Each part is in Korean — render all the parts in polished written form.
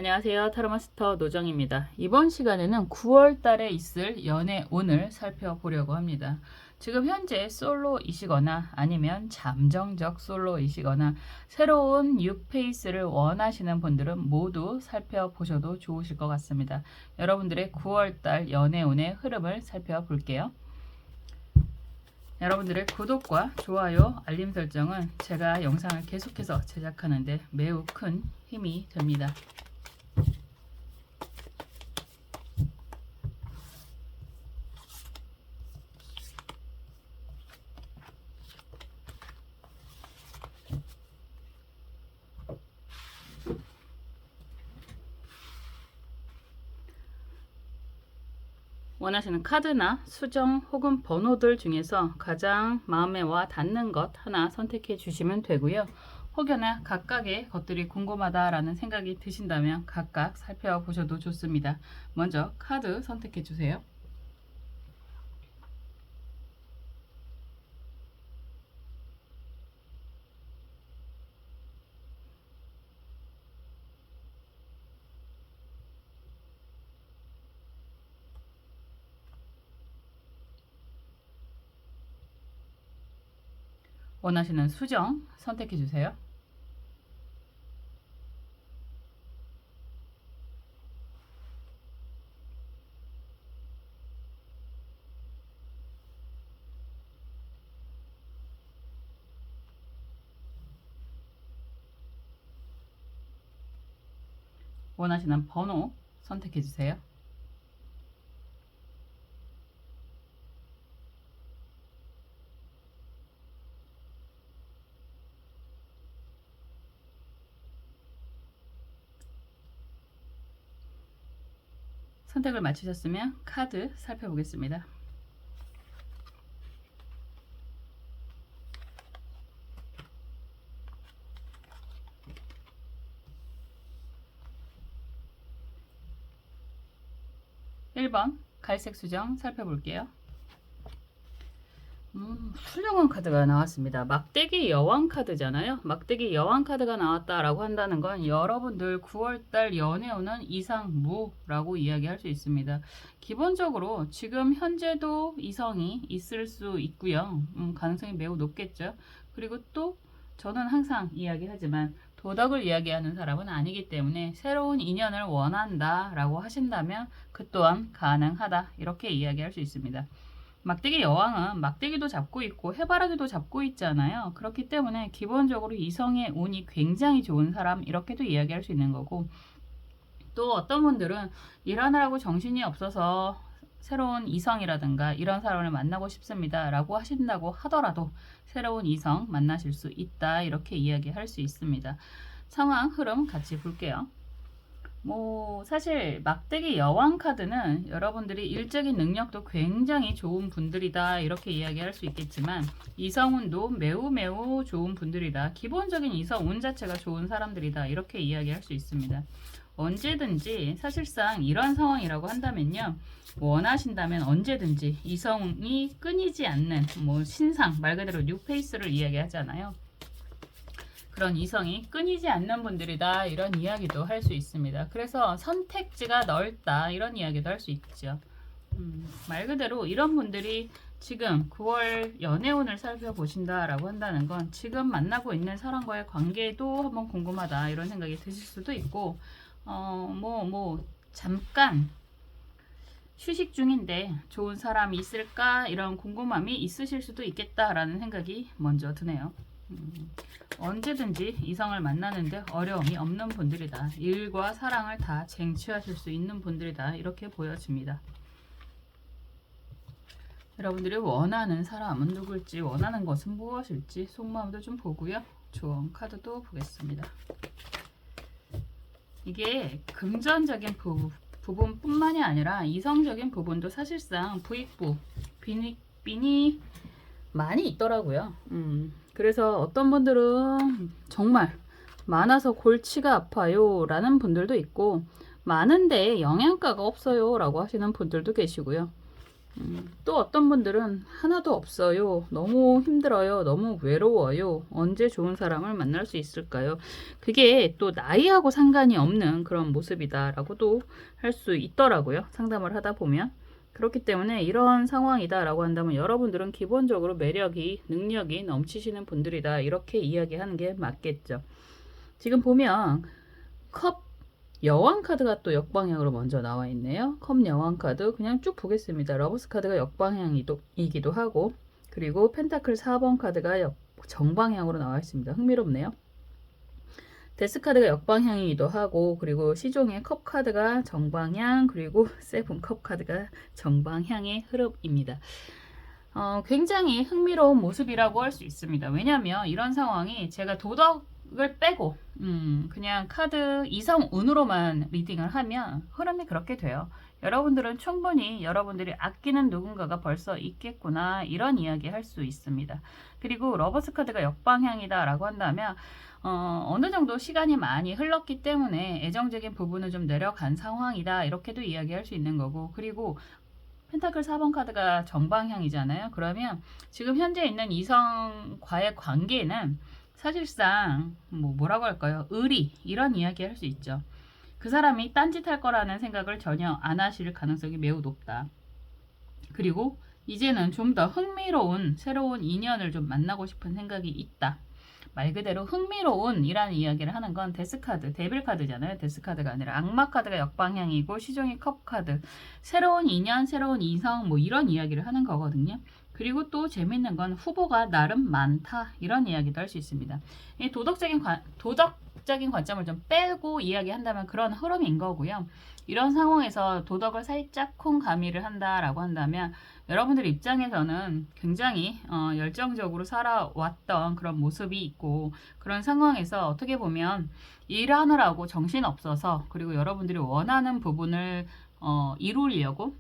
안녕하세요. 타로마스터 노정입니다. 이번 시간에는 9월 달에 있을 연애운을 살펴보려고 합니다. 지금 현재 솔로이시거나 아니면 잠정적 솔로이시거나 새로운 뉴페이스를 원하시는 분들은 모두 살펴보셔도 좋으실 것 같습니다. 여러분들의 9월 달 연애운의 흐름을 살펴볼게요. 여러분들의 구독과 좋아요, 알림 설정은 제가 영상을 계속해서 제작하는데 매우 큰 힘이 됩니다. 원하시는 카드나 수정 혹은 번호들 중에서 가장 마음에 와 닿는 것 하나 선택해 주시면 되고요. 혹여나 각각의 것들이 궁금하다라는 생각이 드신다면 각각 살펴보셔도 좋습니다. 먼저 카드 선택해 주세요. 원하시는 수정 선택해 주세요. 원하시는 번호 선택해 주세요. 선택을 마치셨으면 카드 살펴보겠습니다. (1번) 갈색 수정 살펴볼게요. 훌륭한 카드가 나왔습니다. 막대기 여왕 카드잖아요. 막대기 여왕 카드가 나왔다라고 한다는 건 여러분들 9월달 연애운은 이상무라고 이야기할 수 있습니다. 기본적으로 지금 현재도 이성이 있을 수 있고요. 가능성이 매우 높겠죠. 그리고 또 저는 항상 이야기하지만 도덕을 이야기하는 사람은 아니기 때문에 새로운 인연을 원한다 라고 하신다면 그 또한 가능하다 이렇게 이야기할 수 있습니다. 막대기 여왕은 막대기도 잡고 있고 해바라기도 잡고 있잖아요. 그렇기 때문에 기본적으로 이성의 운이 굉장히 좋은 사람 이렇게도 이야기할 수 있는 거고, 또 어떤 분들은 일하느라고 정신이 없어서 새로운 이성이라든가 이런 사람을 만나고 싶습니다 라고 하신다고 하더라도 새로운 이성 만나실 수 있다 이렇게 이야기할 수 있습니다. 상황 흐름 같이 볼게요. 사실 막대기 여왕 카드는 여러분들이 일적인 능력도 굉장히 좋은 분들이다 이렇게 이야기할 수 있겠지만 이성운도 매우 좋은 분들이다. 기본적인 이성운 자체가 좋은 사람들이다 이렇게 이야기할 수 있습니다. 언제든지 사실상 이런 상황이라고 한다면요, 원하신다면 언제든지 이성이 끊이지 않는 신상 말 그대로 뉴페이스를 이야기하잖아요. 그런 이성이 끊이지 않는 분들이다 이런 이야기도 할 수 있습니다. 그래서 선택지가 넓다 이런 이야기도 할 수 있죠. 말 그대로 이런 분들이 지금 9월 연애운을 살펴보신다 라고 한다는 건 지금 만나고 있는 사람과의 관계도 한번 궁금하다 이런 생각이 드실 수도 있고, 잠깐 휴식 중인데 좋은 사람이 있을까 이런 궁금함이 있으실 수도 있겠다라는 생각이 먼저 드네요. 언제든지 이성을 만나는데 어려움이 없는 분들이다. 일과 사랑을 다 쟁취하실 수 있는 분들이다. 이렇게 보여집니다. 여러분들이 원하는 사람은 누굴지, 원하는 것은 무엇일지 속마음도 좀 보고요. 조언 카드도 보겠습니다. 이게 금전적인 부분뿐만이 아니라 이성적인 부분도 사실상 부익부, 빈이 많이 있더라고요. 그래서 어떤 분들은 정말 많아서 골치가 아파요 라는 분들도 있고, 많은데 영양가가 없어요 라고 하시는 분들도 계시고요. 또 어떤 분들은 하나도 없어요. 너무 힘들어요. 너무 외로워요. 언제 좋은 사람을 만날 수 있을까요? 그게 또 나이하고 상관이 없는 그런 모습이다라고도 할 수 있더라고요. 상담을 하다 보면. 그렇기 때문에 이런 상황이다라고 한다면 여러분들은 기본적으로 매력이, 능력이 넘치시는 분들이다. 이렇게 이야기하는 게 맞겠죠. 지금 보면 컵 여왕 카드가 또 역방향으로 먼저 나와 있네요. 컵 여왕 카드 그냥 쭉 보겠습니다. 러버스 카드가 역방향이기도 하고, 그리고 펜타클 4번 카드가 정방향으로 나와 있습니다. 흥미롭네요. 데스 카드가 역방향이기도 하고, 그리고 시종의 컵 카드가 정방향, 그리고 세븐 컵 카드가 정방향의 흐름입니다. 굉장히 흥미로운 모습이라고 할 수 있습니다. 왜냐하면 이런 상황이 제가 도덕을 빼고 그냥 카드 이성 운으로만 리딩을 하면 흐름이 그렇게 돼요. 여러분들은 충분히 여러분들이 아끼는 누군가가 벌써 있겠구나, 이런 이야기 할 수 있습니다. 그리고 러버스 카드가 역방향이다 라고 한다면 어느 정도 시간이 많이 흘렀기 때문에 애정적인 부분을 좀 내려간 상황이다, 이렇게도 이야기할 수 있는 거고, 그리고 펜타클 4번 카드가 정방향이잖아요. 그러면 지금 현재 있는 이성과의 관계는 사실상 뭐라고 할까요? 의리, 이런 이야기 할 수 있죠. 그 사람이 딴짓할 거라는 생각을 전혀 안 하실 가능성이 매우 높다. 그리고 이제는 좀 더 흥미로운 새로운 인연을 좀 만나고 싶은 생각이 있다. 말 그대로 흥미로운 이라는 이야기를 하는 건 데스카드, 데빌카드잖아요. 데스카드가 아니라 악마카드가 역방향이고 시종이 컵카드, 새로운 인연, 새로운 이성, 뭐 이런 이야기를 하는 거거든요. 그리고 또 재밌는 건 후보가 나름 많다, 이런 이야기도 할 수 있습니다. 이 도덕적인 관점을 좀 빼고 이야기한다면 그런 흐름인 거고요. 이런 상황에서 도덕을 살짝 콩 가미를 한다라고 한다면 여러분들 입장에서는 굉장히 열정적으로 살아왔던 그런 모습이 있고, 그런 상황에서 어떻게 보면 일하느라고 정신없어서, 그리고 여러분들이 원하는 부분을 이루려고,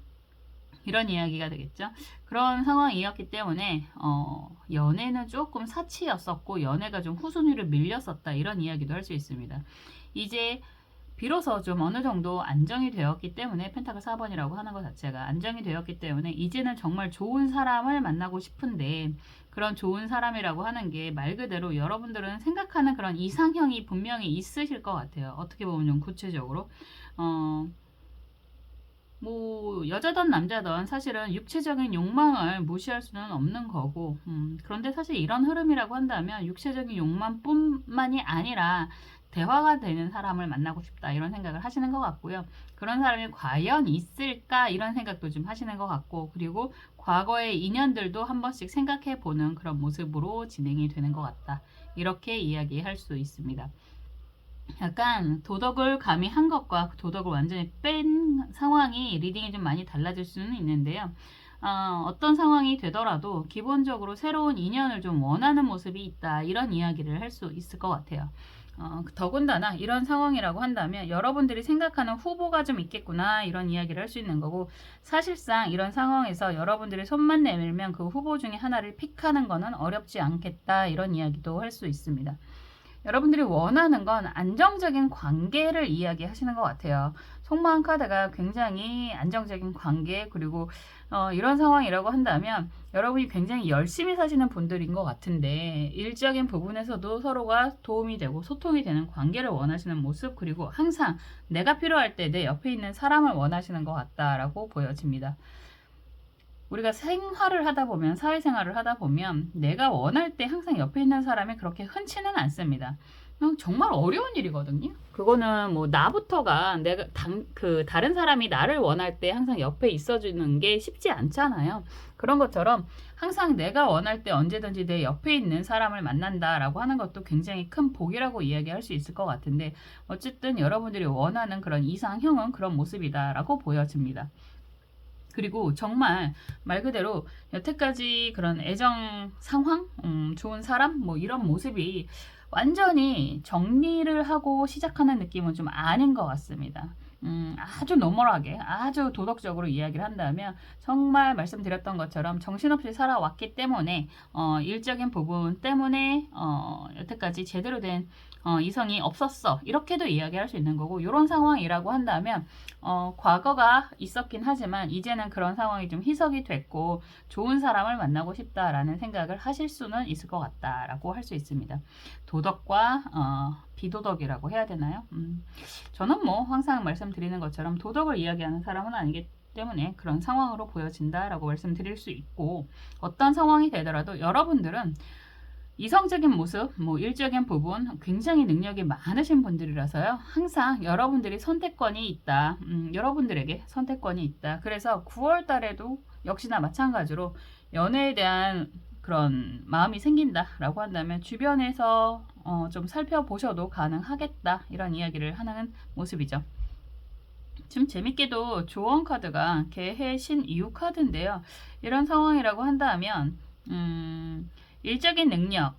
이런 이야기가 되겠죠. 그런 상황이었기 때문에 연애는 조금 사치였었고 연애가 좀 후순위를 밀렸었다, 이런 이야기도 할 수 있습니다. 이제 비로소 좀 어느 정도 안정이 되었기 때문에, 펜타클 4번이라고 하는 것 자체가 안정이 되었기 때문에 이제는 정말 좋은 사람을 만나고 싶은데, 그런 좋은 사람이라고 하는 게 말 그대로 여러분들은 생각하는 그런 이상형이 분명히 있으실 것 같아요. 어떻게 보면 좀 구체적으로 뭐 여자든 남자든 사실은 육체적인 욕망을 무시할 수는 없는 거고, 그런데 사실 이런 흐름이라고 한다면 육체적인 욕망뿐만이 아니라 대화가 되는 사람을 만나고 싶다, 이런 생각을 하시는 것 같고요. 그런 사람이 과연 있을까, 이런 생각도 좀 하시는 것 같고, 그리고 과거의 인연들도 한 번씩 생각해 보는 그런 모습으로 진행이 되는 것 같다, 이렇게 이야기할 수 있습니다. 약간 도덕을 가미한 것과 도덕을 완전히 뺀 상황이 리딩이 좀 많이 달라질 수는 있는데요. 어떤 상황이 되더라도 기본적으로 새로운 인연을 좀 원하는 모습이 있다, 이런 이야기를 할 수 있을 것 같아요. 더군다나 이런 상황이라고 한다면 여러분들이 생각하는 후보가 좀 있겠구나, 이런 이야기를 할 수 있는 거고, 사실상 이런 상황에서 여러분들이 손만 내밀면 그 후보 중에 하나를 픽하는 거는 어렵지 않겠다, 이런 이야기도 할 수 있습니다. 여러분들이 원하는 건 안정적인 관계를 이야기하시는 것 같아요. 속마음 카드가 굉장히 안정적인 관계, 그리고 이런 상황이라고 한다면 여러분이 굉장히 열심히 사시는 분들인 것 같은데, 일적인 부분에서도 서로가 도움이 되고 소통이 되는 관계를 원하시는 모습, 그리고 항상 내가 필요할 때 내 옆에 있는 사람을 원하시는 것 같다라고 보여집니다. 우리가 생활을 하다 보면, 사회생활을 하다 보면 내가 원할 때 항상 옆에 있는 사람이 그렇게 흔치는 않습니다. 정말 어려운 일이거든요. 그거는 뭐 나부터가 내가 다른 사람이 나를 원할 때 항상 옆에 있어주는 게 쉽지 않잖아요. 그런 것처럼 항상 내가 원할 때 언제든지 내 옆에 있는 사람을 만난다라고 하는 것도 굉장히 큰 복이라고 이야기할 수 있을 것 같은데, 어쨌든 여러분들이 원하는 그런 이상형은 그런 모습이다라고 보여집니다. 그리고 정말 말 그대로 여태까지 그런 애정 상황, 좋은 사람, 뭐 이런 모습이 완전히 정리를 하고 시작하는 느낌은 좀 아닌 것 같습니다. 아주 노멀하게 아주 도덕적으로 이야기를 한다면 정말 말씀드렸던 것처럼 정신없이 살아왔기 때문에 일적인 부분 때문에 여태까지 제대로 된 이성이 없었어 이렇게도 이야기할 수 있는 거고 이런 상황이라고 한다면 과거가 있었긴 하지만 이제는 그런 상황이 좀 희석이 됐고 좋은 사람을 만나고 싶다라는 생각을 하실 수는 있을 것 같다라고 할 수 있습니다. 도덕과 비도덕이라고 해야 되나요? 저는 뭐 항상 말씀드리는 것처럼 도덕을 이야기하는 사람은 아니기 때문에 그런 상황으로 보여진다라고 말씀드릴 수 있고 어떤 상황이 되더라도 여러분들은 이성적인 모습, 뭐 일적인 부분 굉장히 능력이 많으신 분들이라서요. 항상 여러분들이 선택권이 있다. 여러분들에게 선택권이 있다. 그래서 9월 달에도 역시나 마찬가지로 연애에 대한 그런 마음이 생긴다라고 한다면 주변에서 좀 살펴보셔도 가능하겠다. 이런 이야기를 하는 모습이죠. 좀 재밌게도 조언 카드가 개해 신 이후 카드인데요. 이런 상황이라고 한다면 일적인 능력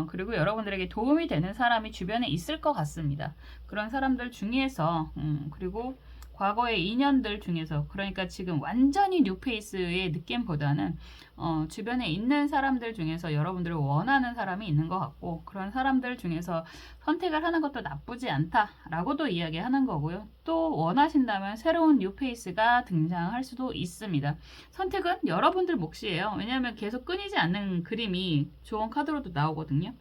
그리고 여러분들에게 도움이 되는 사람이 주변에 있을 것 같습니다. 그런 사람들 중에서 그리고 과거의 인연들 중에서 그러니까 지금 완전히 뉴페이스의 느낌보다는 주변에 있는 사람들 중에서 여러분들을 원하는 사람이 있는 것 같고 그런 사람들 중에서 선택을 하는 것도 나쁘지 않다라고도 이야기하는 거고요. 또 원하신다면 새로운 뉴페이스가 등장할 수도 있습니다. 선택은 여러분들 몫이에요. 왜냐하면 계속 끊이지 않는 그림이 좋은 카드로도 나오거든요.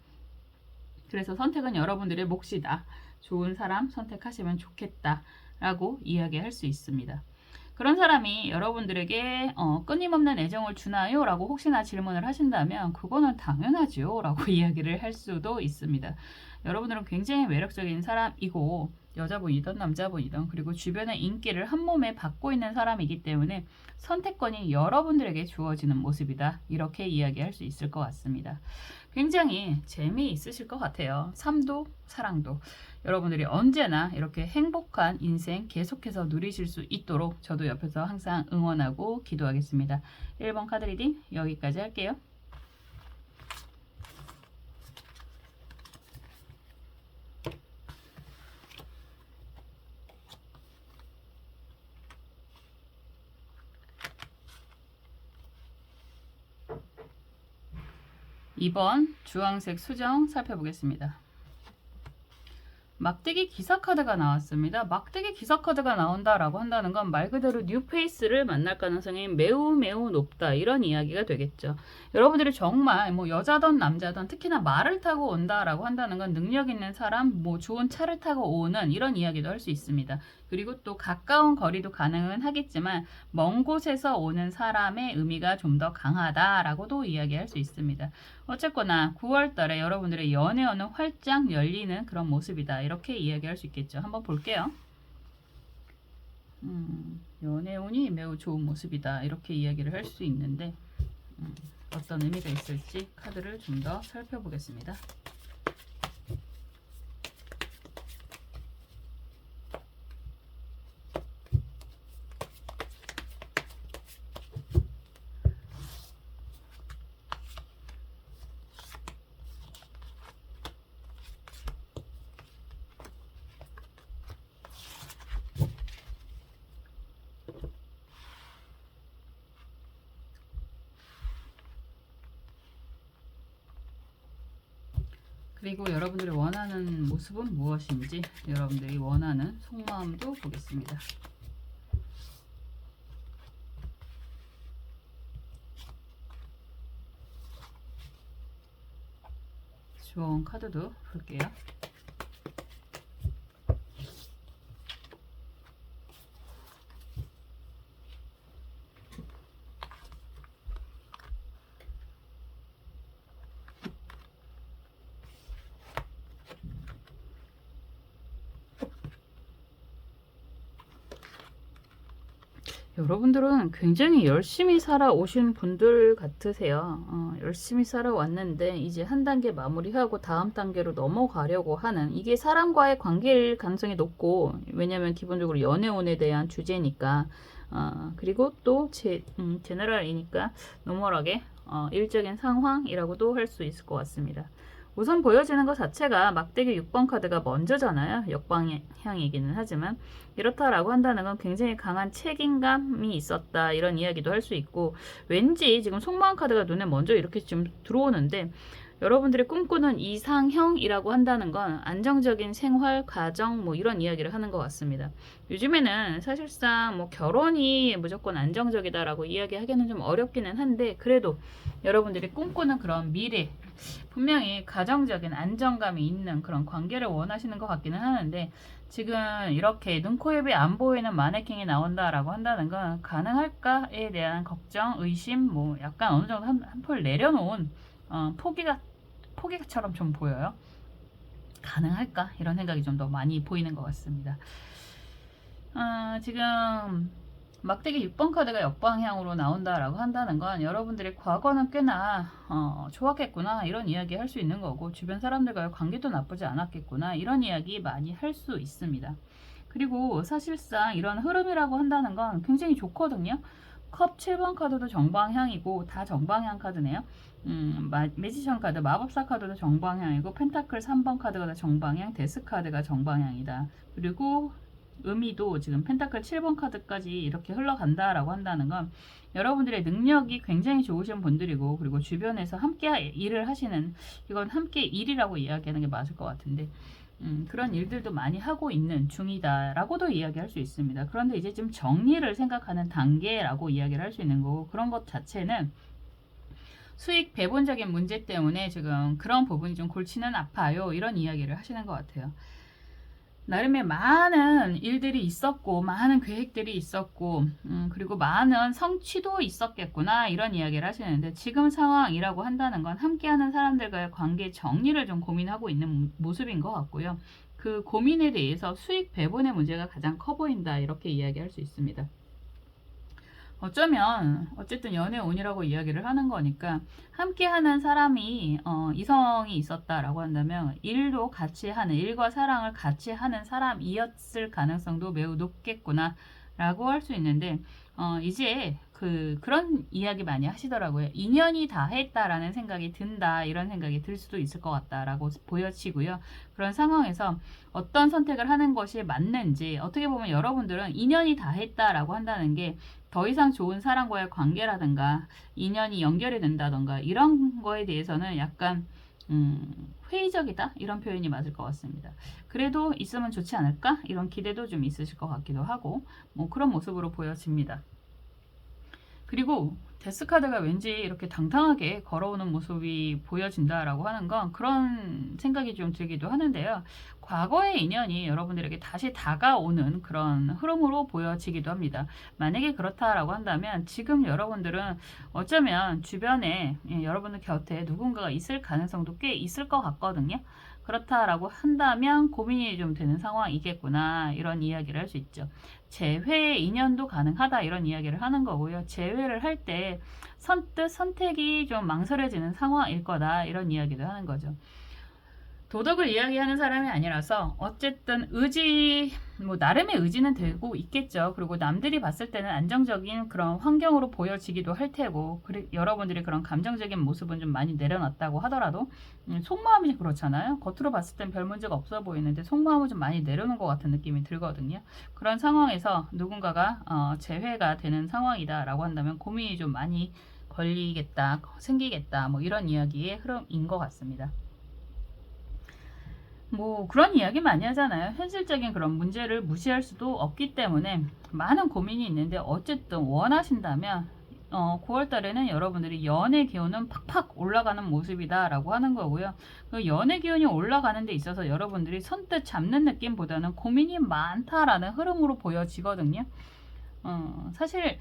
그래서 선택은 여러분들의 몫이다. 좋은 사람 선택하시면 좋겠다. 라고 이야기할 수 있습니다. 그런 사람이 여러분들에게 끊임없는 애정을 주나요? 라고 혹시나 질문을 하신다면 그거는 당연하지요 라고 이야기를 할 수도 있습니다. 여러분들은 굉장히 매력적인 사람이고 여자분이든 남자분이든 그리고 주변의 인기를 한 몸에 받고 있는 사람이기 때문에 선택권이 여러분들에게 주어지는 모습이다. 이렇게 이야기할 수 있을 것 같습니다. 굉장히 재미있으실 것 같아요. 삶도 사랑도. 여러분들이 언제나 이렇게 행복한 인생 계속해서 누리실 수 있도록 저도 옆에서 항상 응원하고 기도하겠습니다. 1번 카드 리딩 여기까지 할게요. (2번) 주황색 수정 살펴보겠습니다. 막대기 기사 카드가 나왔습니다. 막대기 기사 카드가 나온다라고 한다는 건 말 그대로 뉴페이스를 만날 가능성이 매우 매우 높다. 이런 이야기가 되겠죠. 여러분들이 정말 뭐 여자든 남자든 특히나 말을 타고 온다라고 한다는 건 능력 있는 사람, 뭐 좋은 차를 타고 오는 이런 이야기도 할 수 있습니다. 그리고 또 가까운 거리도 가능은 하겠지만 먼 곳에서 오는 사람의 의미가 좀 더 강하다라고도 이야기할 수 있습니다. 어쨌거나 9월 달에 여러분들의 연애운은 활짝 열리는 그런 모습이다. 이렇게 이야기할 수 있겠죠. 한번 볼게요. 연애운이 매우 좋은 모습이다. 이렇게 이야기를 할 수 있는데 어떤 의미가 있을지 카드를 좀 더 살펴보겠습니다. 그리고 여러분들이 원하는 모습은 무엇인지 여러분들이 원하는 속마음도 보겠습니다. 좋은 카드도 볼게요. 여러분들은 굉장히 열심히 살아오신 분들 같으세요. 열심히 살아왔는데 이제 한 단계 마무리하고 다음 단계로 넘어가려고 하는 이게 사람과의 관계일 가능성이 높고 왜냐면 기본적으로 연애운에 대한 주제니까 그리고 또 제너럴이니까 노멀하게 일적인 상황이라고도 할 수 있을 것 같습니다. 우선 보여지는 것 자체가 막대기 6번 카드가 먼저잖아요. 역방향이기는 하지만 이렇다라고 한다는 건 굉장히 강한 책임감이 있었다 이런 이야기도 할 수 있고 왠지 지금 속마음 카드가 눈에 먼저 이렇게 좀 들어오는데 여러분들이 꿈꾸는 이상형이라고 한다는 건 안정적인 생활, 가정 뭐 이런 이야기를 하는 것 같습니다. 요즘에는 사실상 뭐 결혼이 무조건 안정적이다라고 이야기하기는 좀 어렵기는 한데 그래도 여러분들이 꿈꾸는 그런 미래 분명히 가정적인 안정감이 있는 그런 관계를 원하시는 것 같기는 하는데 지금 이렇게 눈, 코, 입이 안 보이는 마네킹이 나온다라고 한다는 건 가능할까에 대한 걱정, 의심, 뭐 약간 어느 정도 한풀 내려놓은 포기처럼 좀 보여요. 가능할까? 이런 생각이 좀 더 많이 보이는 것 같습니다. 지금 막대기 6번 카드가 역방향으로 나온다라고 한다는 건 여러분들이 과거는 꽤나 좋았겠구나 이런 이야기 할 수 있는 거고 주변 사람들과의 관계도 나쁘지 않았겠구나 이런 이야기 많이 할 수 있습니다. 그리고 사실상 이런 흐름이라고 한다는 건 굉장히 좋거든요. 컵 7번 카드도 정방향이고 다 정방향 카드네요. 매지션 카드, 마법사 카드도 정방향이고 펜타클 3번 카드가 다 정방향, 데스 카드가 정방향이다. 그리고 의미도 지금 펜타클 7번 카드까지 이렇게 흘러간다라고 한다는 건 여러분들의 능력이 굉장히 좋으신 분들이고 그리고 주변에서 함께 일을 하시는 이건 함께 일이라고 이야기하는 게 맞을 것 같은데 그런 일들도 많이 하고 있는 중이다라고도 이야기할 수 있습니다. 그런데 이제 좀 정리를 생각하는 단계라고 이야기를 할 수 있는 거고 그런 것 자체는 수익 배분적인 문제 때문에 지금 그런 부분이 좀 골치는 아파요. 이런 이야기를 하시는 것 같아요. 나름의 많은 일들이 있었고 많은 계획들이 있었고 그리고 많은 성취도 있었겠구나 이런 이야기를 하시는데 지금 상황이라고 한다는 건 함께하는 사람들과의 관계 정리를 좀 고민하고 있는 모습인 것 같고요. 그 고민에 대해서 수익 배분의 문제가 가장 커 보인다 이렇게 이야기할 수 있습니다. 어쩌면 어쨌든 연애운이라고 이야기를 하는 거니까 함께하는 사람이 이성이 있었다라고 한다면 일도 같이 하는 일과 사랑을 같이 하는 사람이었을 가능성도 매우 높겠구나 라고 할 수 있는데 이제 그런 이야기 많이 하시더라고요. 인연이 다 했다라는 생각이 든다 이런 생각이 들 수도 있을 것 같다라고 보여지고요. 그런 상황에서 어떤 선택을 하는 것이 맞는지 어떻게 보면 여러분들은 인연이 다 했다라고 한다는 게 더 이상 좋은 사람과의 관계라든가 인연이 연결이 된다던가 이런 거에 대해서는 약간 회의적이다 이런 표현이 맞을 것 같습니다. 그래도 있으면 좋지 않을까 이런 기대도 좀 있으실 것 같기도 하고 뭐 그런 모습으로 보여집니다. 그리고 데스카드가 왠지 이렇게 당당하게 걸어오는 모습이 보여진다라고 하는 건 그런 생각이 좀 들기도 하는데요. 과거의 인연이 여러분들에게 다시 다가오는 그런 흐름으로 보여지기도 합니다. 만약에 그렇다라고 한다면 지금 여러분들은 어쩌면 주변에 여러분들 곁에 누군가가 있을 가능성도 꽤 있을 것 같거든요. 그렇다라고 한다면 고민이 좀 되는 상황이겠구나 이런 이야기를 할 수 있죠. 재회 인연도 가능하다 이런 이야기를 하는 거고요. 재회를 할 때 선뜻 선택이 좀 망설여지는 상황일 거다 이런 이야기도 하는 거죠. 도덕을 이야기하는 사람이 아니라서 어쨌든 의지 뭐 나름의 의지는 되고 있겠죠. 그리고 남들이 봤을 때는 안정적인 그런 환경으로 보여지기도 할 테고 여러분들이 그런 감정적인 모습은 좀 많이 내려놨다고 하더라도 속마음이 그렇잖아요. 겉으로 봤을 땐 별 문제가 없어 보이는데 속마음은 좀 많이 내려놓은 것 같은 느낌이 들거든요. 그런 상황에서 누군가가 재회가 되는 상황이다라고 한다면 고민이 좀 많이 걸리겠다, 생기겠다 뭐 이런 이야기의 흐름인 것 같습니다. 뭐 그런 이야기 많이 하잖아요. 현실적인 그런 문제를 무시할 수도 없기 때문에 많은 고민이 있는데 어쨌든 원하신다면 9월 달에는 여러분들이 연애 기운은 팍팍 올라가는 모습이다 라고 하는 거고요. 그 연애 기운이 올라가는 데 있어서 여러분들이 선뜻 잡는 느낌보다는 고민이 많다라는 흐름으로 보여지거든요. 사실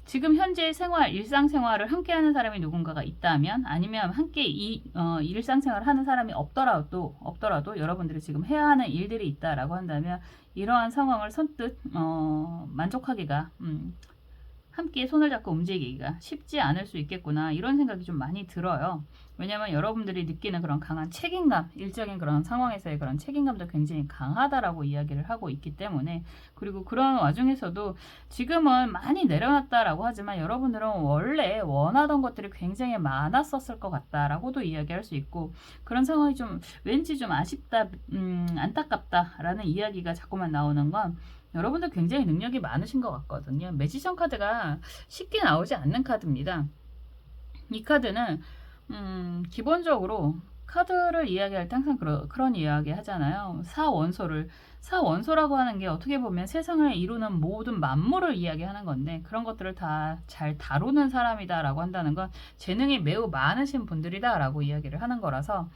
지금 현재 생활, 일상생활을 함께하는 사람이 누군가가 있다면 아니면 함께 일상생활을 하는 사람이 없더라도 여러분들이 지금 해야 하는 일들이 있다라고 한다면 이러한 상황을 선뜻 만족하기가 함께 손을 잡고 움직이기가 쉽지 않을 수 있겠구나 이런 생각이 좀 많이 들어요. 왜냐면 여러분들이 느끼는 그런 강한 책임감, 일적인 그런 상황에서의 그런 책임감도 굉장히 강하다라고 이야기를 하고 있기 때문에, 그리고 그런 와중에서도 지금은 많이 내려놨다라고 하지만 여러분들은 원래 원하던 것들이 굉장히 많았었을 것 같다라고도 이야기할 수 있고, 그런 상황이 좀 왠지 좀 아쉽다, 안타깝다라는 이야기가 자꾸만 나오는 건 여러분들 굉장히 능력이 많으신 것 같거든요. 매지션 카드가 쉽게 나오지 않는 카드입니다. 이 카드는 기본적으로 카드를 이야기할 때 항상 그런 이야기 하잖아요. 사원소라고 하는 게 어떻게 보면 세상을 이루는 모든 만물을 이야기하는 건데, 그런 것들을 다 잘 다루는 사람이다라고 한다는 건 재능이 매우 많으신 분들이다라고 이야기를 하는 거라서,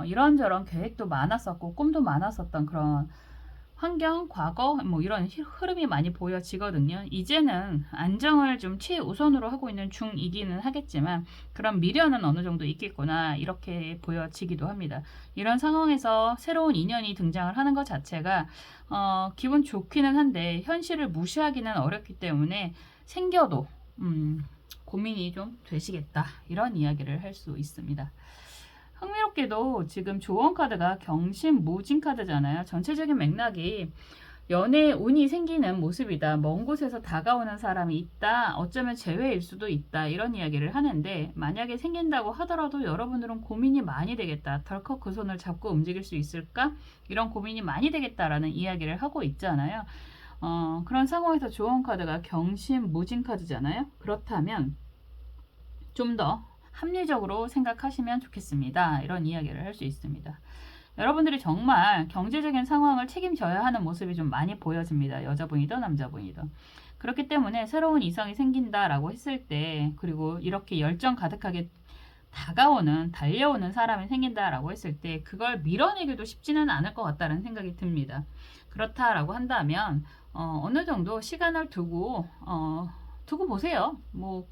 이런저런 계획도 많았었고 꿈도 많았었던 그런 환경, 과거 뭐 이런 흐름이 많이 보여지거든요. 이제는 안정을 좀 최우선으로 하고 있는 중이기는 하겠지만 그런 미련은 어느 정도 있겠구나 이렇게 보여지기도 합니다. 이런 상황에서 새로운 인연이 등장을 하는 것 자체가 기분 좋기는 한데 현실을 무시하기는 어렵기 때문에 생겨도 고민이 좀 되시겠다 이런 이야기를 할 수 있습니다. 흥미롭게도 지금 조언 카드가 경신무진 카드잖아요. 전체적인 맥락이 연애에 운이 생기는 모습이다. 먼 곳에서 다가오는 사람이 있다. 어쩌면 재회일 수도 있다. 이런 이야기를 하는데, 만약에 생긴다고 하더라도 여러분들은 고민이 많이 되겠다. 덜컥 그 손을 잡고 움직일 수 있을까? 이런 고민이 많이 되겠다라는 이야기를 하고 있잖아요. 그런 상황에서 조언 카드가 경신무진 카드잖아요. 그렇다면 좀 더 합리적으로 생각하시면 좋겠습니다. 이런 이야기를 할 수 있습니다. 여러분들이 정말 경제적인 상황을 책임져야 하는 모습이 좀 많이 보여집니다. 여자분이든 남자분이든. 그렇기 때문에 새로운 이성이 생긴다라고 했을 때, 그리고 이렇게 열정 가득하게 달려오는 사람이 생긴다라고 했을 때 그걸 밀어내기도 쉽지는 않을 것 같다는 생각이 듭니다. 그렇다라고 한다면 어느 정도 시간을 두고 보세요. 뭐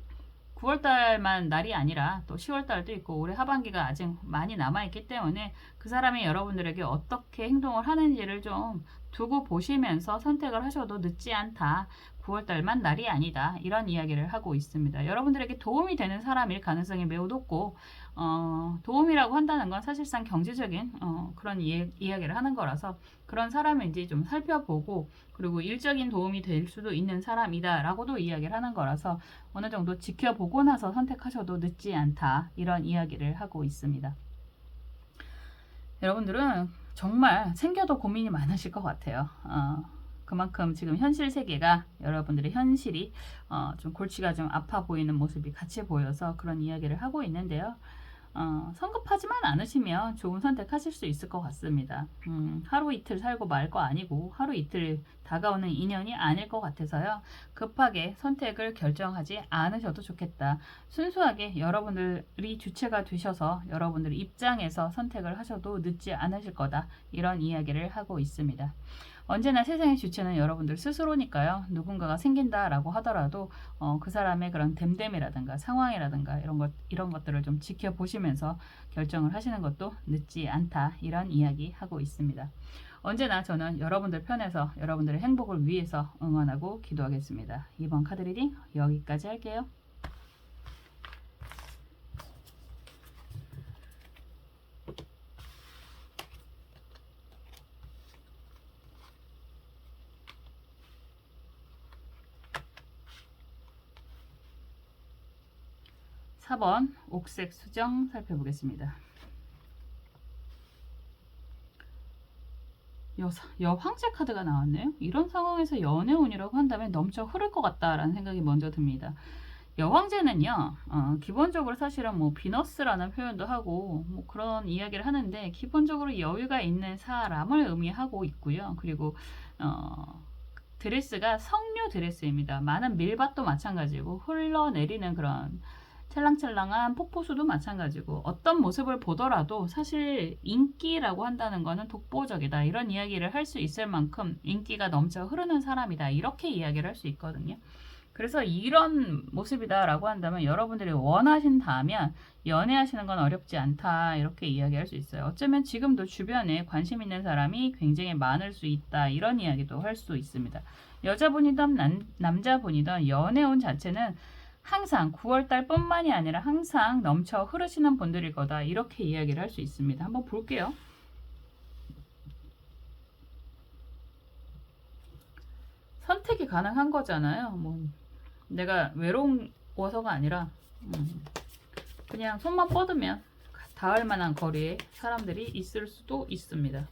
9월달만 날이 아니라 또 10월달도 있고 올해 하반기가 아직 많이 남아있기 때문에 그 사람이 여러분들에게 어떻게 행동을 하는지를 좀 두고 보시면서 선택을 하셔도 늦지 않다. 9월달만 날이 아니다. 이런 이야기를 하고 있습니다. 여러분들에게 도움이 되는 사람일 가능성이 매우 높고, 도움이라고 한다는 건 사실상 경제적인 그런 이야기를 하는 거라서 그런 사람인지 좀 살펴보고, 그리고 일적인 도움이 될 수도 있는 사람이다 라고도 이야기를 하는 거라서 어느 정도 지켜보고 나서 선택하셔도 늦지 않다. 이런 이야기를 하고 있습니다. 여러분들은 정말 생겨도 고민이 많으실 것 같아요. 그만큼 지금 현실 세계가, 여러분들의 현실이 좀 골치가 좀 아파 보이는 모습이 같이 보여서 그런 이야기를 하고 있는데요. 성급하지만 않으시면 좋은 선택하실 수 있을 것 같습니다. 하루 이틀 살고 말 거 아니고 하루 이틀 다가오는 인연이 아닐 것 같아서요. 급하게 선택을 결정하지 않으셔도 좋겠다. 순수하게 여러분들이 주체가 되셔서 여러분들 입장에서 선택을 하셔도 늦지 않으실 거다. 이런 이야기를 하고 있습니다. 언제나 세상의 주체는 여러분들 스스로니까요. 누군가가 생긴다라고 하더라도 그 사람의 그런 됨됨이라든가 상황이라든가 이런 것들을 좀 지켜보시면서 결정을 하시는 것도 늦지 않다. 이런 이야기 하고 있습니다. 언제나 저는 여러분들 편에서 여러분들의 행복을 위해서 응원하고 기도하겠습니다. 이번 카드 리딩 여기까지 할게요. (4번) 옥색 수정 살펴보겠습니다. 여황제 카드가 나왔네요. 이런 상황에서 연애운이라고 한다면 넘쳐 흐를 것 같다라는 생각이 먼저 듭니다. 여황제는요, 기본적으로 사실은 뭐 비너스라는 표현도 하고 뭐 그런 이야기를 하는데, 기본적으로 여유가 있는 사람을 의미하고 있고요. 그리고 드레스가 석류 드레스입니다. 많은 밀밭도 마찬가지고 흘러내리는 그런 찰랑찰랑한 폭포수도 마찬가지고, 어떤 모습을 보더라도 사실 인기라고 한다는 거는 독보적이다. 이런 이야기를 할 수 있을 만큼 인기가 넘쳐 흐르는 사람이다. 이렇게 이야기를 할 수 있거든요. 그래서 이런 모습이다 라고 한다면 여러분들이 원하신다면 연애하시는 건 어렵지 않다. 이렇게 이야기할 수 있어요. 어쩌면 지금도 주변에 관심 있는 사람이 굉장히 많을 수 있다. 이런 이야기도 할 수 있습니다. 여자분이든 남자분이든 연애운 자체는 항상 9월달 뿐만이 아니라 항상 넘쳐 흐르시는 분들일 거다. 이렇게 이야기를 할 수 있습니다. 한번 볼게요. 선택이 가능한 거잖아요. 뭐 내가 외로워서가 아니라 그냥 손만 뻗으면 닿을 만한 거리에 사람들이 있을 수도 있습니다.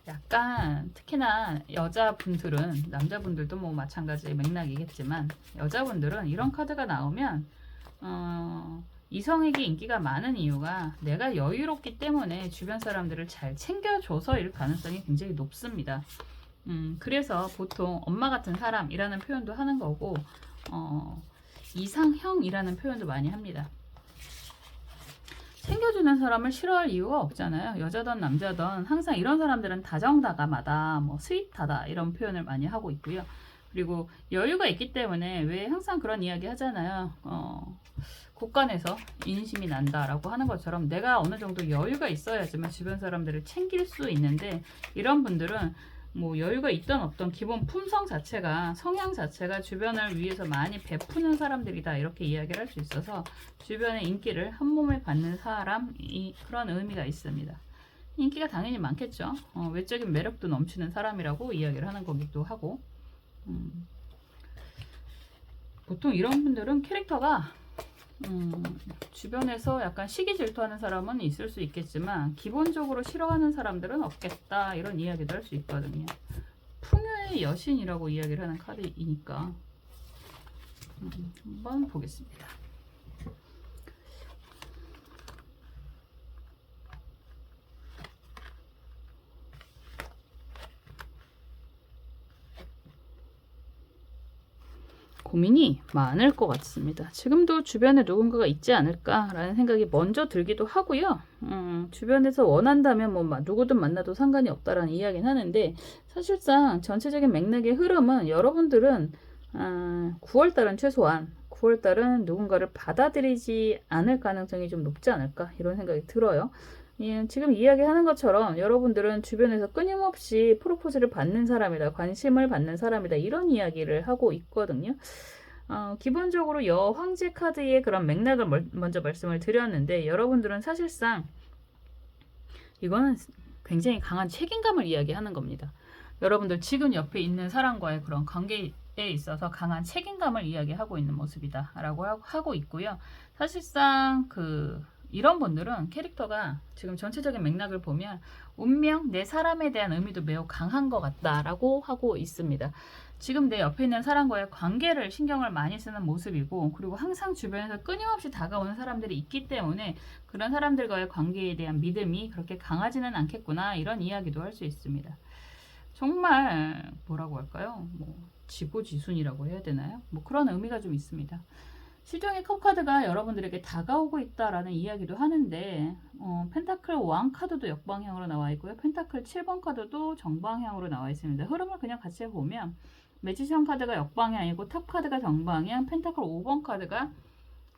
약간 특히나 여자분들은, 남자분들도 뭐 마찬가지의 맥락이겠지만 여자분들은 이런 카드가 나오면 이성에게 인기가 많은 이유가 내가 여유롭기 때문에 주변 사람들을 잘 챙겨줘서일 가능성이 굉장히 높습니다. 그래서 보통 엄마 같은 사람이라는 표현도 하는 거고 이상형이라는 표현도 많이 합니다. 챙겨주는 사람을 싫어할 이유가 없잖아요. 여자든 남자든 항상 이런 사람들은 다정다감하다, 뭐 스윗하다 이런 표현을 많이 하고 있고요. 그리고 여유가 있기 때문에 왜 항상 그런 이야기 하잖아요. 곳간에서 인심이 난다라고 하는 것처럼 내가 어느 정도 여유가 있어야지만 주변 사람들을 챙길 수 있는데, 이런 분들은 뭐 여유가 있던 없던 기본 품성 자체가, 성향 자체가 주변을 위해서 많이 베푸는 사람들이다, 이렇게 이야기를 할 수 있어서 주변의 인기를 한 몸에 받는 사람이 그런 의미가 있습니다. 인기가 당연히 많겠죠. 외적인 매력도 넘치는 사람이라고 이야기를 하는 거기도 하고, 보통 이런 분들은 캐릭터가 주변에서 약간 시기 질투하는 사람은 있을 수 있겠지만 기본적으로 싫어하는 사람들은 없겠다, 이런 이야기도 할 수 있거든요. 풍요의 여신이라고 이야기를 하는 카드이니까 한번 보겠습니다. 고민이 많을 것 같습니다. 지금도 주변에 누군가가 있지 않을까라는 생각이 먼저 들기도 하고요. 주변에서 원한다면 뭐 누구든 만나도 상관이 없다라는 이야기는 하는데, 사실상 전체적인 맥락의 흐름은 여러분들은 9월달은 최소한 9월달은 누군가를 받아들이지 않을 가능성이 좀 높지 않을까, 이런 생각이 들어요. 지금 이야기하는 것처럼 여러분들은 주변에서 끊임없이 프로포즈를 받는 사람이다, 관심을 받는 사람이다, 이런 이야기를 하고 있거든요. 기본적으로 여황제 카드의 그런 맥락을 먼저 말씀을 드렸는데, 여러분들은 사실상 이거는 굉장히 강한 책임감을 이야기하는 겁니다. 여러분들 지금 옆에 있는 사람과의 그런 관계에 있어서 강한 책임감을 이야기하고 있는 모습이다 라고 하고 있고요. 사실상 이런 분들은 캐릭터가 지금 전체적인 맥락을 보면 운명, 내 사람에 대한 의미도 매우 강한 것 같다라고 하고 있습니다. 지금 내 옆에 있는 사람과의 관계를 신경을 많이 쓰는 모습이고, 그리고 항상 주변에서 끊임없이 다가오는 사람들이 있기 때문에 그런 사람들과의 관계에 대한 믿음이 그렇게 강하지는 않겠구나, 이런 이야기도 할 수 있습니다. 정말 뭐라고 할까요? 뭐 지고지순이라고 해야 되나요? 뭐 그런 의미가 좀 있습니다. 시종의 컵카드가 여러분들에게 다가오고 있다라는 이야기도 하는데, 펜타클 왕 카드도 역방향으로 나와 있고요. 펜타클 7번 카드도 정방향으로 나와 있습니다. 흐름을 그냥 같이 보면 매지션 카드가 역방향이고 탑 카드가 정방향, 펜타클 5번 카드가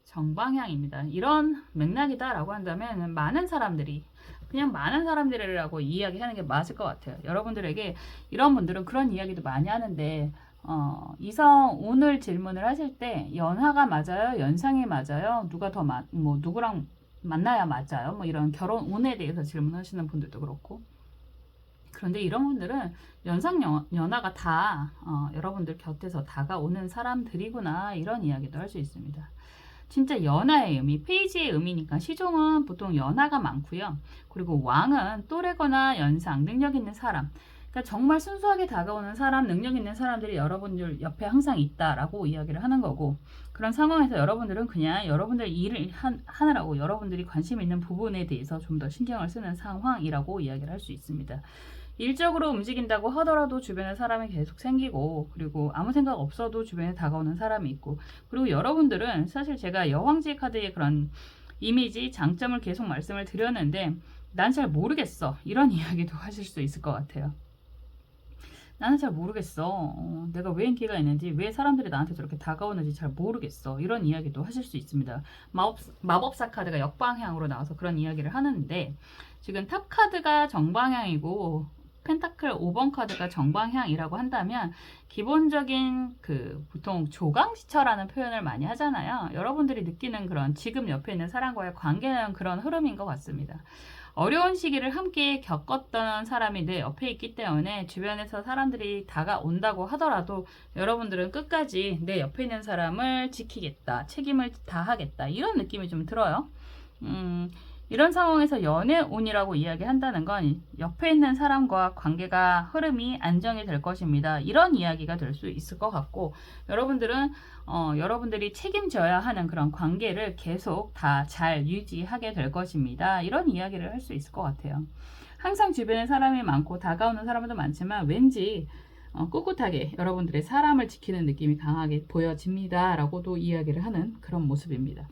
정방향입니다. 이런 맥락이다라고 한다면 많은 사람들이라고 이야기하는 게 맞을 것 같아요. 여러분들에게 이런 분들은 그런 이야기도 많이 하는데, 이성 오늘 질문을 하실 때 연하가 맞아요? 연상이 맞아요? 누가 더 누구랑 만나야 맞아요? 뭐 이런 결혼 운에 대해서 질문하시는 분들도 그렇고. 그런데 이런 분들은 연상 연하가 다 여러분들 곁에서 다가오는 사람들이구나, 이런 이야기도 할 수 있습니다. 진짜 연하의 의미, 페이지의 의미니까 시종은 보통 연하가 많고요. 그리고 왕은 또래거나 연상, 능력 있는 사람, 그러니까 정말 순수하게 다가오는 사람, 능력 있는 사람들이 여러분들 옆에 항상 있다라고 이야기를 하는 거고, 그런 상황에서 여러분들은 그냥 여러분들 일을 하느라고 여러분들이 관심 있는 부분에 대해서 좀 더 신경을 쓰는 상황이라고 이야기를 할 수 있습니다. 일적으로 움직인다고 하더라도 주변에 사람이 계속 생기고, 그리고 아무 생각 없어도 주변에 다가오는 사람이 있고, 그리고 여러분들은 사실 제가 여왕제 카드의 그런 이미지, 장점을 계속 말씀을 드렸는데, 난 잘 모르겠어, 이런 이야기도 하실 수 있을 것 같아요. 나는 잘 모르겠어. 내가 왜 인기가 있는지, 왜 사람들이 나한테 저렇게 다가오는지 잘 모르겠어, 이런 이야기도 하실 수 있습니다. 마법사 카드가 역방향으로 나와서 그런 이야기를 하는데, 지금 탑 카드가 정방향이고 펜타클 5번 카드가 정방향이라고 한다면 기본적인 보통 조강지처라는 표현을 많이 하잖아요. 여러분들이 느끼는 그런 지금 옆에 있는 사람과의 관계는 그런 흐름인 것 같습니다. 어려운 시기를 함께 겪었던 사람이 내 옆에 있기 때문에 주변에서 사람들이 다가온다고 하더라도 여러분들은 끝까지 내 옆에 있는 사람을 지키겠다, 책임을 다하겠다, 이런 느낌이 좀 들어요. 이런 상황에서 연애운이라고 이야기한다는 건 옆에 있는 사람과 관계가 흐름이 안정이 될 것입니다. 이런 이야기가 될 수 있을 것 같고, 여러분들은 여러분들이 책임져야 하는 그런 관계를 계속 다 잘 유지하게 될 것입니다. 이런 이야기를 할 수 있을 것 같아요. 항상 주변에 사람이 많고 다가오는 사람도 많지만 왠지 꿋꿋하게 여러분들의 사람을 지키는 느낌이 강하게 보여집니다. 라고도 이야기를 하는 그런 모습입니다.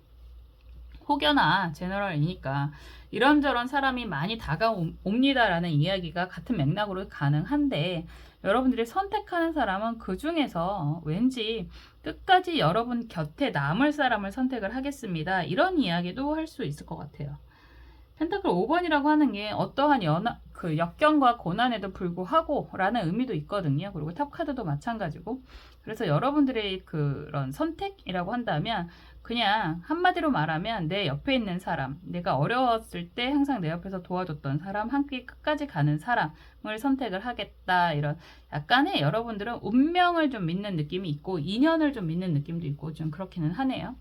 혹여나 제너럴이니까 이런저런 사람이 많이 다가옵니다라는 이야기가 같은 맥락으로 가능한데, 여러분들이 선택하는 사람은 그 중에서 왠지 끝까지 여러분 곁에 남을 사람을 선택을 하겠습니다. 이런 이야기도 할 수 있을 것 같아요. 펜타클 5번이라고 하는 게 어떠한 역경과 고난에도 불구하고 라는 의미도 있거든요. 그리고 탑 카드도 마찬가지고. 그래서 여러분들의 그런 선택이라고 한다면 그냥 한마디로 말하면 내 옆에 있는 사람, 내가 어려웠을 때 항상 내 옆에서 도와줬던 사람, 함께 끝까지 가는 사람을 선택을 하겠다. 이런 약간의 여러분들은 운명을 좀 믿는 느낌이 있고 인연을 좀 믿는 느낌도 있고 좀 그렇기는 하네요.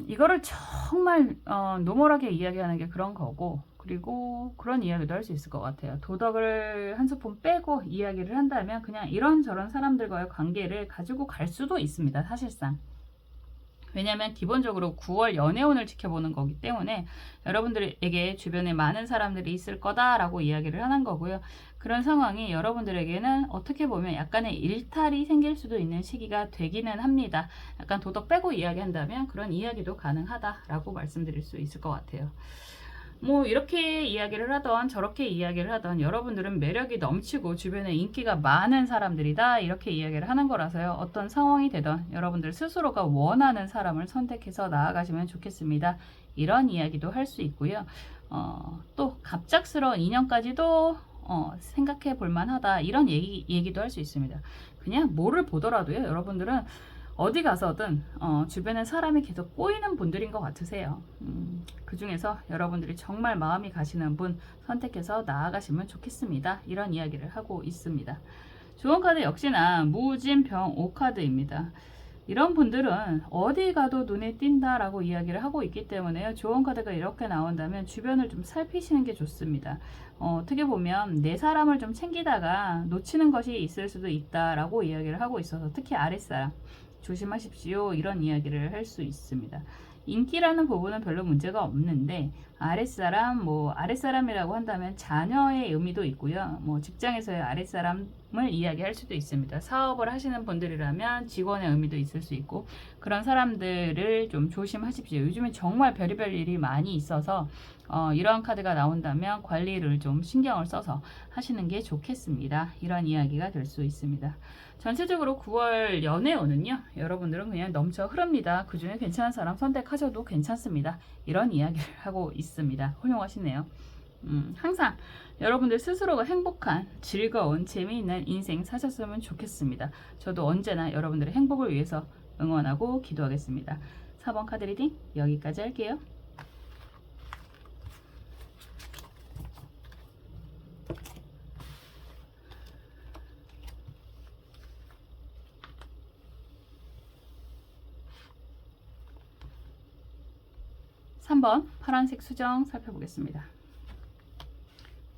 이거를 정말 노멀하게 이야기하는 게 그런 거고, 그리고 그런 이야기도 할 수 있을 것 같아요. 도덕을 한 스푼 빼고 이야기를 한다면 그냥 이런저런 사람들과의 관계를 가지고 갈 수도 있습니다. 사실상. 왜냐하면 기본적으로 9월 연애운을 지켜보는 거기 때문에 여러분들에게 주변에 많은 사람들이 있을 거다라고 이야기를 하는 거고요. 그런 상황이 여러분들에게는 어떻게 보면 약간의 일탈이 생길 수도 있는 시기가 되기는 합니다. 약간 도덕 빼고 이야기한다면 그런 이야기도 가능하다라고 말씀드릴 수 있을 것 같아요. 뭐 이렇게 이야기를 하던 저렇게 이야기를 하던 여러분들은 매력이 넘치고 주변에 인기가 많은 사람들이다, 이렇게 이야기를 하는 거라서요. 어떤 상황이 되던 여러분들 스스로가 원하는 사람을 선택해서 나아가시면 좋겠습니다. 이런 이야기도 할 수 있고요. 또 갑작스러운 인연까지도 생각해 볼 만하다, 이런 얘기도 할 수 있습니다. 그냥 뭐를 보더라도요, 여러분들은 어디 가서든 주변에 사람이 계속 꼬이는 분들인 것 같으세요. 그 중에서 여러분들이 정말 마음이 가시는 분 선택해서 나아가시면 좋겠습니다. 이런 이야기를 하고 있습니다. 좋은 카드 역시나 무진병 5카드입니다. 이런 분들은 어디 가도 눈에 띈다라고 이야기를 하고 있기 때문에요. 좋은 카드가 이렇게 나온다면 주변을 좀 살피시는 게 좋습니다. 어떻게 보면 내 사람을 좀 챙기다가 놓치는 것이 있을 수도 있다라고 이야기를 하고 있어서 특히 아랫사람 조심하십시오, 이런 이야기를 할 수 있습니다. 인기라는 부분은 별로 문제가 없는데 아랫사람이라고 한다면 자녀의 의미도 있고요. 뭐 직장에서의 아랫사람을 이야기할 수도 있습니다. 사업을 하시는 분들이라면 직원의 의미도 있을 수 있고, 그런 사람들을 좀 조심하십시오. 요즘에 정말 별의별 일이 많이 있어서 이러한 카드가 나온다면 관리를 좀 신경을 써서 하시는 게 좋겠습니다. 이런 이야기가 될 수 있습니다. 전체적으로 9월 연애운은요, 여러분들은 그냥 넘쳐 흐릅니다. 그 중에 괜찮은 사람 선택하셔도 괜찮습니다. 이런 이야기를 하고 있습니다. 훌륭하시네요. 항상 여러분들 스스로가 행복한, 즐거운, 재미있는 인생 사셨으면 좋겠습니다. 저도 언제나 여러분들의 행복을 위해서 응원하고 기도하겠습니다. 4번 카드 리딩 여기까지 할게요. (3번) 파란색 수정 살펴보겠습니다.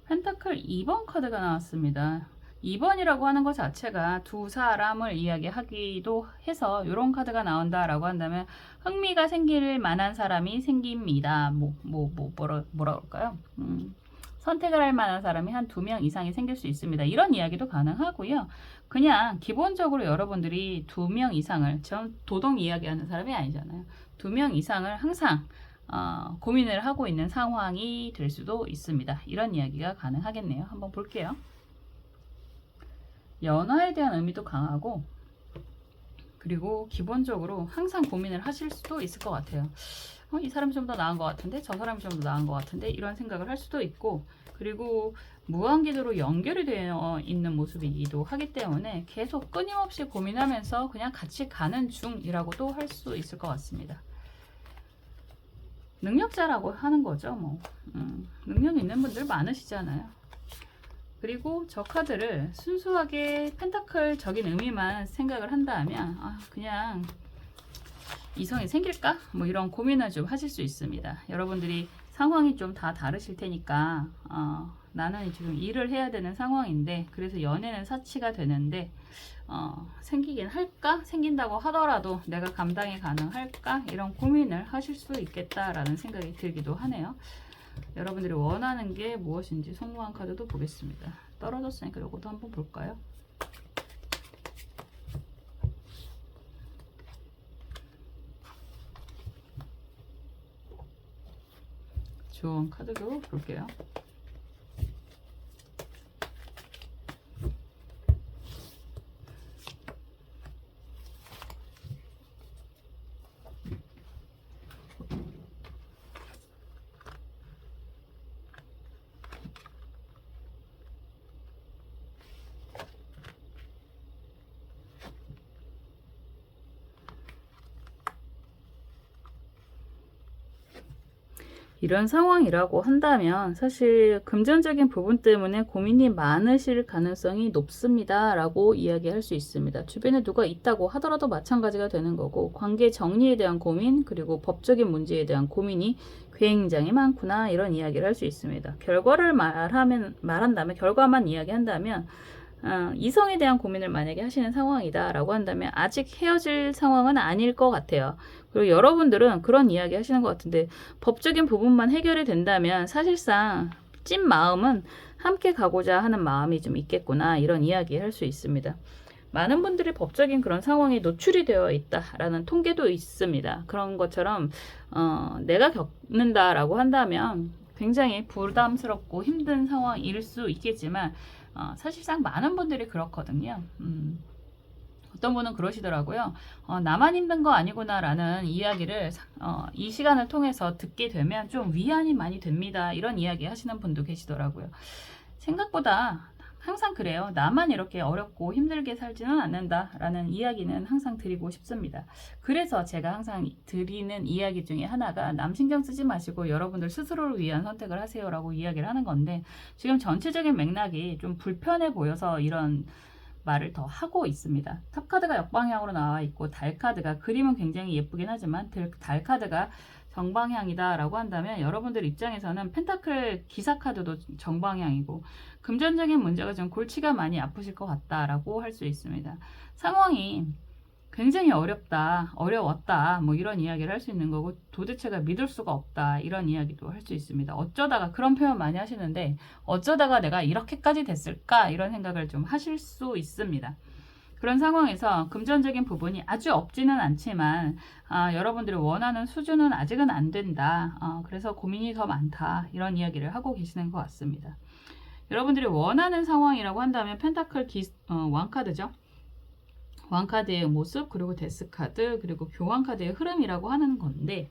펜타클 2번 카드가 나왔습니다. 2번이라고 하는 것 자체가 두 사람을 이야기하기도 해서 이런 카드가 나온다라고 한다면 흥미가 생길 만한 사람이 생깁니다. 뭐라 그럴까요? 선택을 할 만한 사람이 한 2명 이상이 생길 수 있습니다. 이런 이야기도 가능하고요. 그냥 기본적으로 여러분들이 2명 이상을, 전 도덕 이야기하는 사람이 아니잖아요. 2명 이상을 항상 고민을 하고 있는 상황이 될 수도 있습니다. 이런 이야기가 가능하겠네요. 한번 볼게요. 연화에 대한 의미도 강하고, 그리고 기본적으로 항상 고민을 하실 수도 있을 것 같아요. 이 사람이 좀 더 나은 것 같은데, 저 사람이 좀 더 나은 것 같은데, 이런 생각을 할 수도 있고, 그리고 무한궤도로 연결이 되어 있는 모습이기도 하기 때문에 계속 끊임없이 고민하면서 그냥 같이 가는 중이라고도 할 수 있을 것 같습니다. 능력자라고 하는 거죠. 뭐 능력 있는 분들 많으시잖아요. 그리고 저 카드를 순수하게 펜타클적인 의미만 생각을 한다면 그냥 이성이 생길까? 뭐 이런 고민을 좀 하실 수 있습니다. 여러분들이 상황이 좀 다 다르실 테니까 나는 지금 일을 해야 되는 상황인데, 그래서 연애는 사치가 되는데 생기긴 할까? 생긴다고 하더라도 내가 감당이 가능할까? 이런 고민을 하실 수 있겠다라는 생각이 들기도 하네요. 여러분들이 원하는 게 무엇인지 성공한 카드도 보겠습니다. 떨어졌으니까 이것도 한번 볼까요? 좋은 카드도 볼게요. 이런 상황이라고 한다면 사실 금전적인 부분 때문에 고민이 많으실 가능성이 높습니다 라고 이야기할 수 있습니다. 주변에 누가 있다고 하더라도 마찬가지가 되는 거고, 관계 정리에 대한 고민, 그리고 법적인 문제에 대한 고민이 굉장히 많구나, 이런 이야기를 할 수 있습니다. 결과를 말한다면, 결과만 이야기한다면 이성에 대한 고민을 만약에 하시는 상황이다 라고 한다면 아직 헤어질 상황은 아닐 것 같아요. 그리고 여러분들은 그런 이야기 하시는 것 같은데, 법적인 부분만 해결이 된다면 사실상 찐 마음은 함께 가고자 하는 마음이 좀 있겠구나, 이런 이야기 할 수 있습니다. 많은 분들이 법적인 그런 상황에 노출이 되어 있다라는 통계도 있습니다. 그런 것처럼 내가 겪는다라고 한다면 굉장히 부담스럽고 힘든 상황일 수 있겠지만 사실상 많은 분들이 그렇거든요. 어떤 분은 그러시더라고요. 나만 힘든 거 아니구나 라는 이야기를 이 시간을 통해서 듣게 되면 좀 위안이 많이 됩니다. 이런 이야기 하시는 분도 계시더라고요. 생각보다 항상 그래요. 나만 이렇게 어렵고 힘들게 살지는 않는다 라는 이야기는 항상 드리고 싶습니다. 그래서 제가 항상 드리는 이야기 중에 하나가 남 신경 쓰지 마시고 여러분들 스스로를 위한 선택을 하세요 라고 이야기를 하는 건데, 지금 전체적인 맥락이 좀 불편해 보여서 이런 말을 더 하고 있습니다. 탑 카드가 역방향으로 나와 있고 달 카드가, 그림은 굉장히 예쁘긴 하지만 달 카드가 정방향이다 라고 한다면 여러분들 입장에서는 펜타클 기사 카드도 정방향이고 금전적인 문제가 좀 골치가 많이 아프실 것 같다라고 할 수 있습니다. 상황이 굉장히 어려웠다, 뭐 이런 이야기를 할 수 있는 거고, 도대체가 믿을 수가 없다, 이런 이야기도 할 수 있습니다. 어쩌다가, 그런 표현 많이 하시는데 어쩌다가 내가 이렇게까지 됐을까, 이런 생각을 좀 하실 수 있습니다. 그런 상황에서 금전적인 부분이 아주 없지는 않지만 여러분들이 원하는 수준은 아직은 안 된다, 그래서 고민이 더 많다, 이런 이야기를 하고 계시는 것 같습니다. 여러분들이 원하는 상황이라고 한다면 펜타클 왕카드죠. 왕카드의 모습, 그리고 데스카드, 그리고 교황카드의 흐름이라고 하는 건데,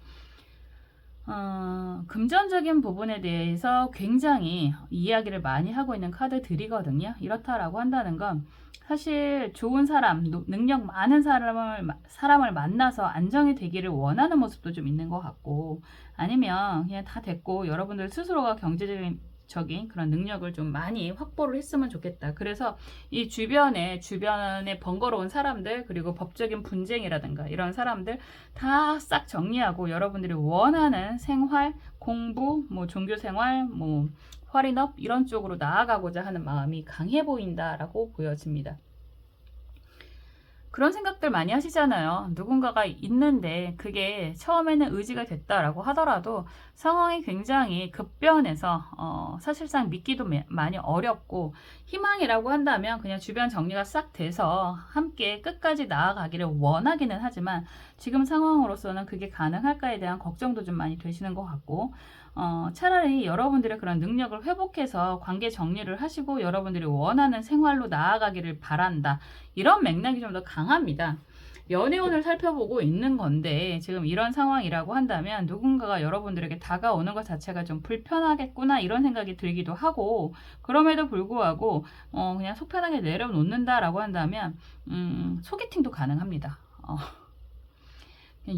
금전적인 부분에 대해서 굉장히 이야기를 많이 하고 있는 카드들이거든요. 이렇다라고 한다는 건 사실 좋은 사람, 능력 많은 사람을 만나서 안정이 되기를 원하는 모습도 좀 있는 것 같고, 아니면 그냥 다 됐고 여러분들 스스로가 경제적인 그런 능력을 좀 많이 확보를 했으면 좋겠다. 그래서 이 주변에 번거로운 사람들, 그리고 법적인 분쟁이라든가 이런 사람들 다 싹 정리하고 여러분들이 원하는 생활, 공부, 뭐 종교생활, 뭐 활인업 이런 쪽으로 나아가고자 하는 마음이 강해 보인다라고 보여집니다. 그런 생각들 많이 하시잖아요. 누군가가 있는데 그게 처음에는 의지가 됐다라고 하더라도 상황이 굉장히 급변해서 사실상 믿기도 많이 어렵고, 희망이라고 한다면 그냥 주변 정리가 싹 돼서 함께 끝까지 나아가기를 원하기는 하지만 지금 상황으로서는 그게 가능할까에 대한 걱정도 좀 많이 되시는 것 같고, 차라리 여러분들의 그런 능력을 회복해서 관계 정리를 하시고 여러분들이 원하는 생활로 나아가기를 바란다, 이런 맥락이 좀 더 강합니다. 연애운을 살펴보고 있는 건데 지금 이런 상황이라고 한다면 누군가가 여러분들에게 다가오는 것 자체가 좀 불편하겠구나 이런 생각이 들기도 하고, 그럼에도 불구하고 그냥 속 편하게 내려놓는다라고 한다면 소개팅도 가능합니다.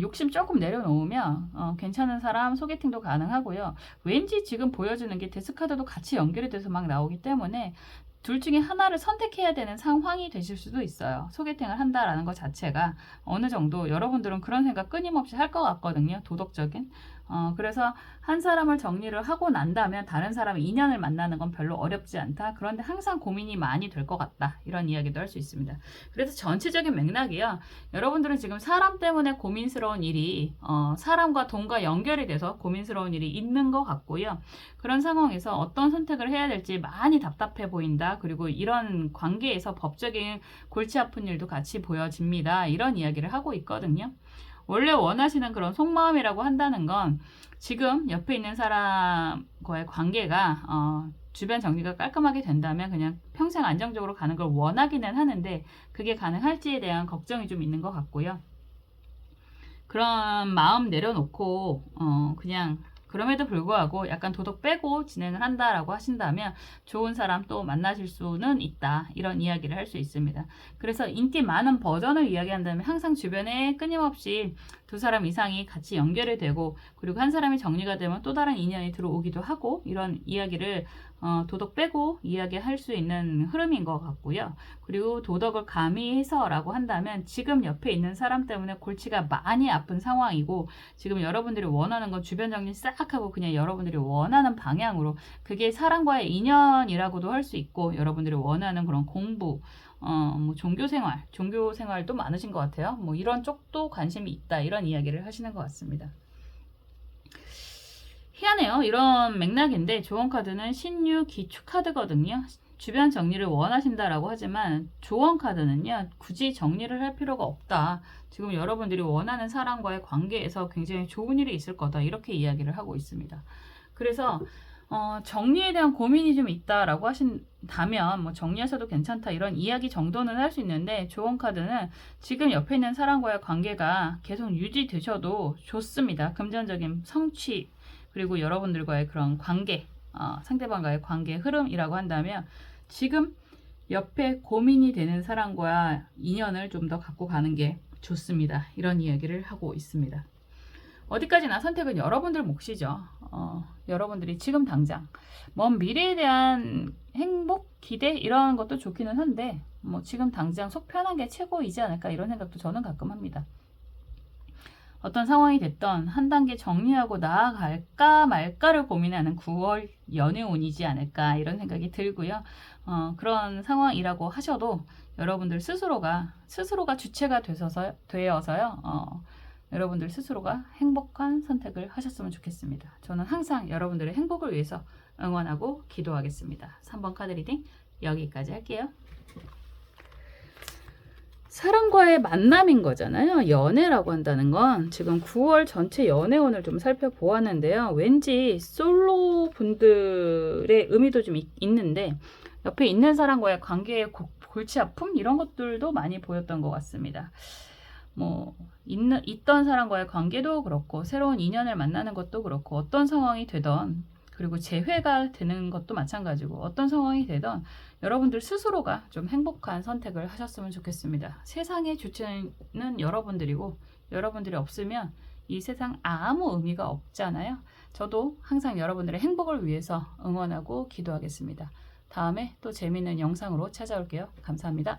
욕심 조금 내려놓으면 괜찮은 사람 소개팅도 가능하고요. 왠지 지금 보여주는 게 데스카드도 같이 연결이 돼서 막 나오기 때문에 둘 중에 하나를 선택해야 되는 상황이 되실 수도 있어요. 소개팅을 한다라는 것 자체가 어느 정도 여러분들은 그런 생각 끊임없이 할 것 같거든요. 도덕적인. 그래서 한 사람을 정리를 하고 난다면 다른 사람 인연을 만나는 건 별로 어렵지 않다. 그런데 항상 고민이 많이 될 것 같다. 이런 이야기도 할 수 있습니다. 그래서 전체적인 맥락이요. 여러분들은 지금 사람 때문에 고민스러운 일이 사람과 돈과 연결이 돼서 고민스러운 일이 있는 것 같고요. 그런 상황에서 어떤 선택을 해야 될지 많이 답답해 보인다. 그리고 이런 관계에서 법적인 골치 아픈 일도 같이 보여집니다. 이런 이야기를 하고 있거든요. 원래 원하시는 그런 속마음이라고 한다는 건 지금 옆에 있는 사람과의 관계가 주변 정리가 깔끔하게 된다면 그냥 평생 안정적으로 가는 걸 원하기는 하는데 그게 가능할지에 대한 걱정이 좀 있는 것 같고요. 그런 마음 내려놓고 그냥 그럼에도 불구하고 약간 도덕 빼고 진행을 한다라고 하신다면 좋은 사람 또 만나실 수는 있다. 이런 이야기를 할 수 있습니다. 그래서 인기 많은 버전을 이야기한다면 항상 주변에 끊임없이 두 사람 이상이 같이 연결이 되고 그리고 한 사람이 정리가 되면 또 다른 인연이 들어오기도 하고 이런 이야기를 도덕 빼고 이야기할 수 있는 흐름인 것 같고요. 그리고 도덕을 가미해서라고 한다면 지금 옆에 있는 사람 때문에 골치가 많이 아픈 상황이고 지금 여러분들이 원하는 건 주변 정리 싹 하고 그냥 여러분들이 원하는 방향으로 그게 사람과의 인연이라고도 할 수 있고 여러분들이 원하는 그런 공부 뭐 종교 생활도 많으신 것 같아요. 뭐 이런 쪽도 관심이 있다 이런 이야기를 하시는 것 같습니다. 희한해요. 이런 맥락인데 조언 카드는 신유 기축 카드거든요. 주변 정리를 원하신다라고 하지만 조언 카드는요. 굳이 정리를 할 필요가 없다. 지금 여러분들이 원하는 사람과의 관계에서 굉장히 좋은 일이 있을 거다. 이렇게 이야기를 하고 있습니다. 그래서 정리에 대한 고민이 좀 있다라고 하신다면 뭐 정리하셔도 괜찮다 이런 이야기 정도는 할 수 있는데 조언 카드는 지금 옆에 있는 사람과의 관계가 계속 유지되셔도 좋습니다. 금전적인 성취 그리고 여러분들과의 그런 관계 상대방과의 관계 흐름이라고 한다면 지금 옆에 고민이 되는 사람과 인연을 좀 더 갖고 가는 게 좋습니다. 이런 이야기를 하고 있습니다. 어디까지나 선택은 여러분들 몫이죠. 여러분들이 지금 당장 먼 미래에 대한 행복, 기대 이런 것도 좋기는 한데 뭐 지금 당장 속 편한 게 최고이지 않을까 이런 생각도 저는 가끔 합니다. 어떤 상황이 됐던 한 단계 정리하고 나아갈까 말까를 고민하는 9월 연애운이지 않을까 이런 생각이 들고요. 그런 상황이라고 하셔도 여러분들 스스로가 주체가 되어서요. 여러분들 스스로가 행복한 선택을 하셨으면 좋겠습니다. 저는 항상 여러분들의 행복을 위해서 응원하고 기도하겠습니다. 3번 카드 리딩 여기까지 할게요. 사람과의 만남인 거잖아요. 연애라고 한다는 건 지금 9월 전체 연애운을 좀 살펴보았는데요. 왠지 솔로 분들의 의미도 좀 있는데 옆에 있는 사람과의 관계의 골치 아픔 이런 것들도 많이 보였던 것 같습니다. 뭐 있던 사람과의 관계도 그렇고 새로운 인연을 만나는 것도 그렇고 어떤 상황이 되던 그리고 재회가 되는 것도 마찬가지고 어떤 상황이 되던 여러분들 스스로가 좀 행복한 선택을 하셨으면 좋겠습니다. 세상의 주체는 여러분들이고 여러분들이 없으면 이 세상 아무 의미가 없잖아요. 저도 항상 여러분들의 행복을 위해서 응원하고 기도하겠습니다. 다음에 또 재미있는 영상으로 찾아올게요. 감사합니다.